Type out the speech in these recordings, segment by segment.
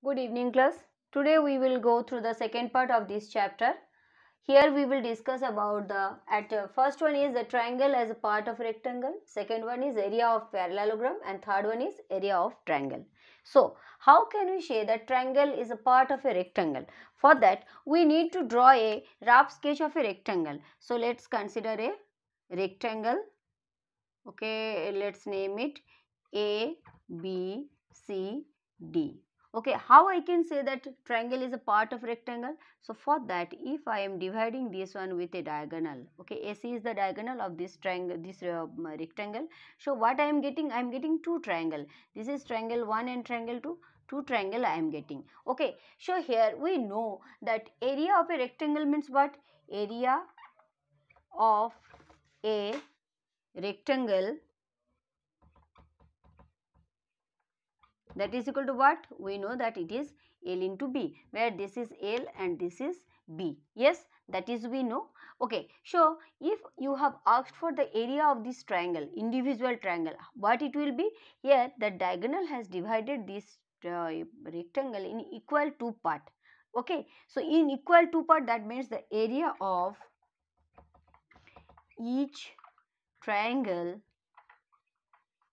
Good evening class. Today we will go through the second part of this chapter. Here we will discuss about first one is the triangle as a part of rectangle, second one is area of parallelogram, and third one is area of triangle. So how can we say that triangle is a part of a rectangle? For that we need to draw a rough sketch of a rectangle. So let's consider a rectangle. Okay, let's name it A, B, C, D. Okay, how I can say that triangle is a part of rectangle? So for that, if I am dividing this one with a diagonal, okay, AC is the diagonal of this triangle, this rectangle. So what I am getting? I am getting two triangle. This is triangle 1 and triangle 2. Two triangle I am getting. Okay, so here we know that area of a rectangle means what? Area of a rectangle, that is equal to what? We know that it is L into B, where this is L and this is B. Yes, that is we know. Okay, so if you have asked for the area of this triangle, individual triangle, what it will be? Here the diagonal has divided this rectangle in equal two part. Okay, so in equal two part, that means the area of each triangle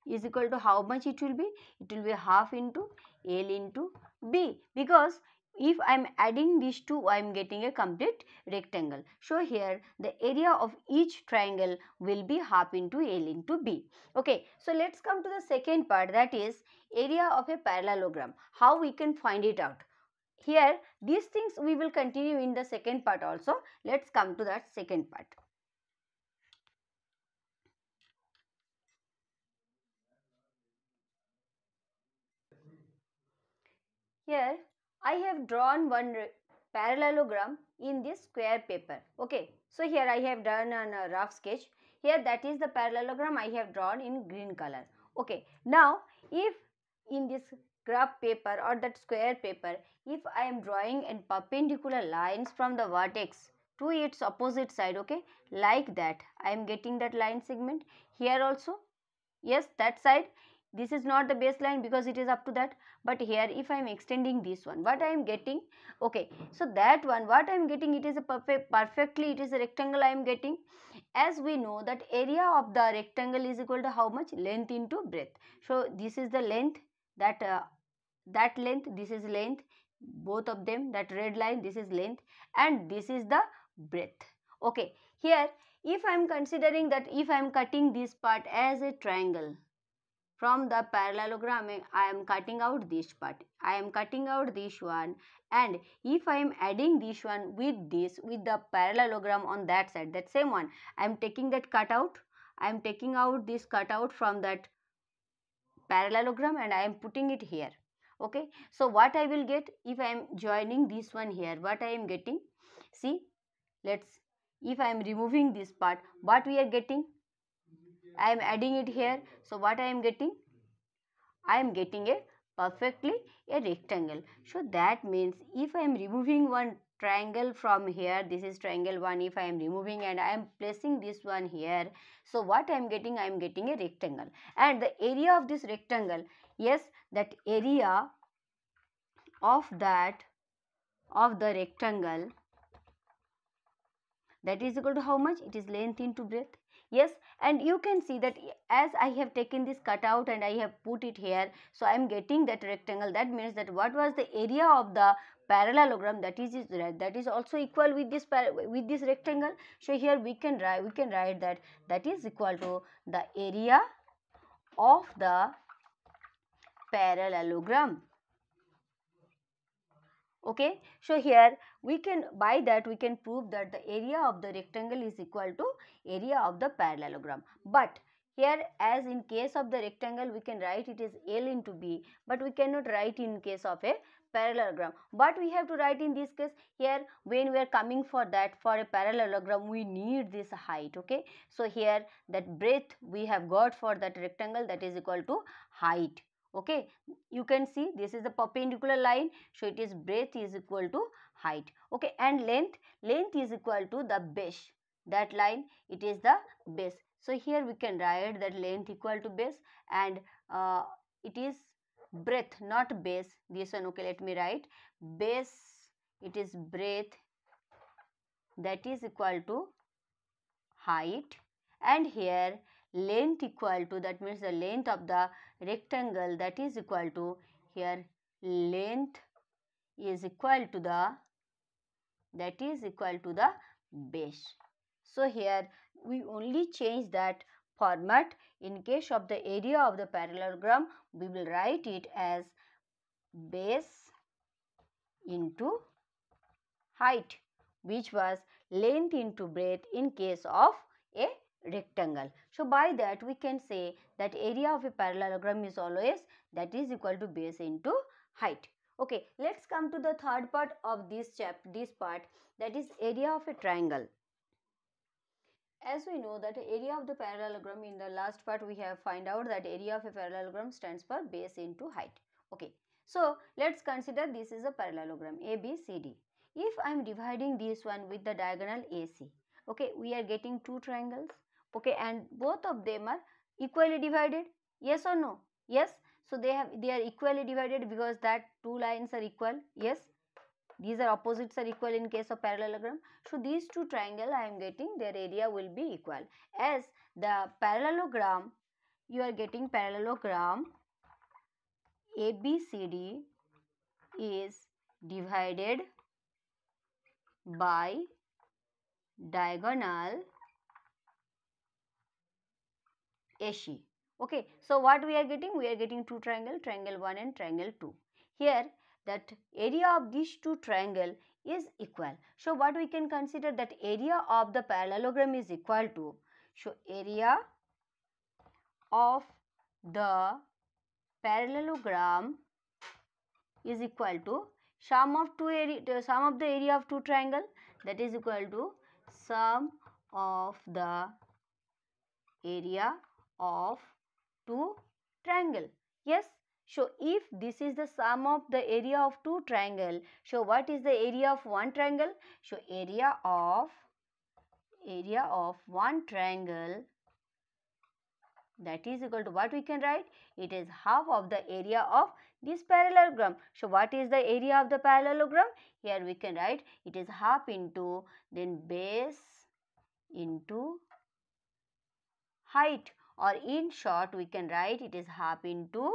is equal to how much it will be? It will be half into L into B, because if I am adding these two, I am getting a complete rectangle. So here the area of each triangle will be half into L into B. Okay, so let's come to the second part, that is area of a parallelogram. How we can find it out? Here these things we will continue in the second part also. Let's come to that second part. Here I have drawn one parallelogram in this square paper. Okay, so here I have done a rough sketch. Here that is the parallelogram I have drawn in green color. Okay, now if in this graph paper or that square paper, if I am drawing in perpendicular lines from the vertex to its opposite side, okay, like that, I am getting that line segment. Here also, yes, that side, this is not the baseline because it is up to that, but here if I am extending this one, what I am getting? Okay, so that one, what I am getting, it is a perfectly, it is a rectangle I am getting. As we know that area of the rectangle is equal to how much? Length into breadth. So this is the length, that length, this is length, both of them, that red line, this is length, and this is the breadth. Okay, here if I am considering that, if I am cutting this part as a triangle from the parallelogram, I am cutting out this part, I am cutting out this one, and if I am adding this one with this, with the parallelogram on that side, that same one, I am taking that cutout, I am taking out this cutout from that parallelogram and I am putting it here. Okay, so what I will get if I am joining this one here, what I am getting? See, let's, if I am removing this part, what we are getting? I am adding it here, so what I am getting? I am getting a perfectly a rectangle. So that means if I am removing one triangle from here, this is triangle 1, if I am removing and I am placing this one here, so what I am getting? I am getting a rectangle. And the area of this rectangle, yes, that area of the rectangle, that is equal to how much? It is length into breadth. Yes, and you can see that as I have taken this cutout and I have put it here, so I am getting that rectangle. That means that what was the area of the parallelogram, that is also equal with this rectangle. So here we can write that is equal to the area of the parallelogram. Okay, so here we can, by that we can prove that the area of the rectangle is equal to area of the parallelogram. But here, as in case of the rectangle, we can write it is L into B, but we cannot write in case of a parallelogram. But we have to write in this case. Here when we are coming for that, for a parallelogram, we need this height. Okay, so here that breadth we have got for that rectangle, that is equal to height. Okay, you can see this is the perpendicular line, so it is breadth is equal to height. Okay, and length is equal to the base, that line, it is the base. So here we can write that length equal to base, and it is breadth, not base. This one, okay, let me write base, it is breadth, that is equal to height, and here length equal to, that means the length of the rectangle, that is equal to, here length is equal to the, that is equal to the base. So here we only change that format. In case of the area of the parallelogram, we will write it as base into height, which was length into breadth in case of a rectangle. So by that we can say that area of a parallelogram is always, that is equal to base into height. Okay, let's come to the third part of this part, that is area of a triangle. As we know that area of the parallelogram, in the last part we have find out that area of a parallelogram stands for base into height. Okay, so let's consider this is a parallelogram ABCD. If I am dividing this one with the diagonal AC, okay, we are getting two triangles, okay, and both of them are equally divided, yes or no? Yes. So they are equally divided because that two lines are equal, yes. These are opposites are equal in case of parallelogram. So these two triangle I am getting, their area will be equal. As the parallelogram, you are getting parallelogram ABCD is divided by diagonal AC. Okay, so what we are getting? We are getting two triangle, triangle 1 and triangle 2. Here that area of these two triangle is equal. So what we can consider, that area of the parallelogram is equal to, so area of the parallelogram is equal to sum of the area of two triangle, that is equal to sum of the area of two triangle. Yes. So if this is the sum of the area of two triangle, so what is the area of one triangle? So area of one triangle, that is equal to, what we can write? It is half of the area of this parallelogram. So what is the area of the parallelogram? Here we can write it is half into, then base into height, or in short we can write it is half into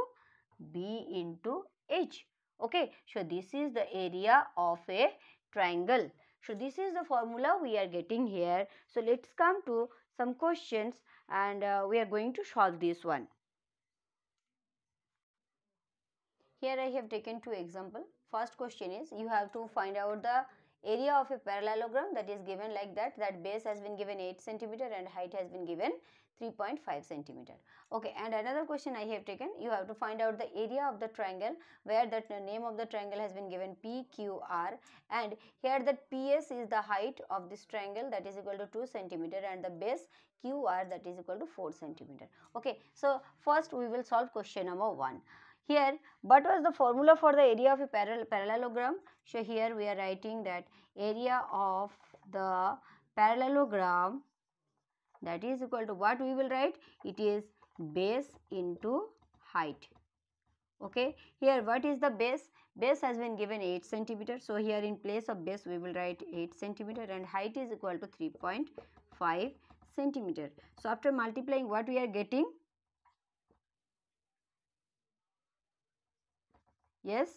B into H. Okay, so this is the area of a triangle. So this is the formula we are getting here. So let's come to some questions, and we are going to solve this one. Here I have taken two examples. First question is, you have to find out the area of a parallelogram, that is given like that base has been given 8 centimeter and height has been given 3.5 centimeter. Okay, and another question I have taken, you have to find out the area of the triangle where that name of the triangle has been given PQR, and here that PS is the height of this triangle, that is equal to 2 centimeter, and the base QR, that is equal to 4 centimeter. Okay, so first we will solve question number 1. Here, what was the formula for the area of a parallelogram? So here we are writing that area of the parallelogram, that is equal to, what we will write? It is base into height. Okay, here what is the base? Base has been given 8 centimeter. So here in place of base we will write 8 centimeter, and height is equal to 3.5 centimeter. So after multiplying, what we are getting? Yes,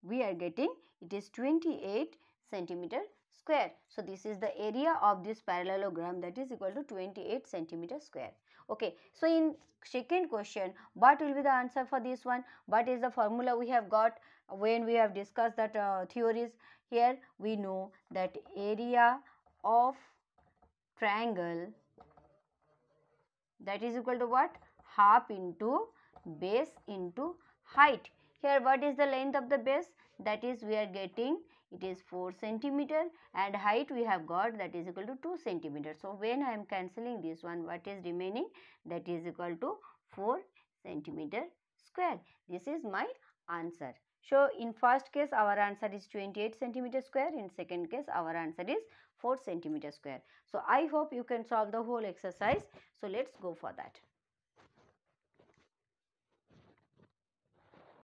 we are getting it is 28 centimeter square. So this is the area of this parallelogram, that is equal to 28 centimeter square. Okay, so in second question, what will be the answer for this one? What is the formula we have got when we have discussed that theories? Here we know that area of triangle, that is equal to what? Half into base into height. Here what is the length of the base? That is we are getting, it is 4 centimeter, and height we have got, that is equal to 2 centimeter. So when I am cancelling this one, what is remaining? That is equal to 4 centimeter square. This is my answer. So in first case our answer is 28 centimeter square, in second case our answer is 4 centimeter square. So I hope you can solve the whole exercise. So let's go for that.